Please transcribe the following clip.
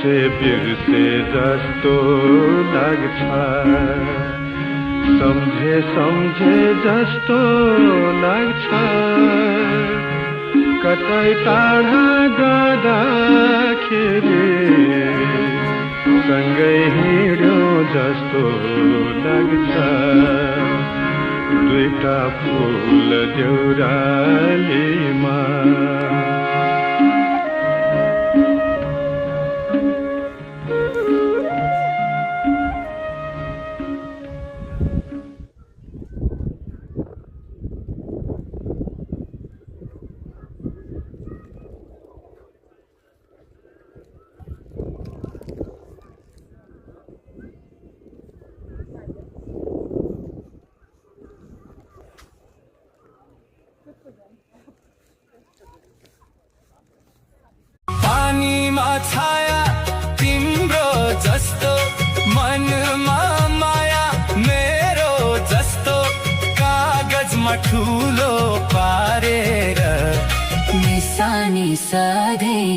बिर्से बिर्से जस्तो लाग्छ, सम्झे सम्झे जस्तो लाग्छ, कतै टाढा जाँदाखेरि सँगै हिँड्यो जस्तो लाग्छ। दुईटा फूल देउरालीमा पानीमा छाया तिम्रो जस्तो, मनमा माया मेरो जस्तो, कागजमा ठुलो पारेर निशानी सधैँ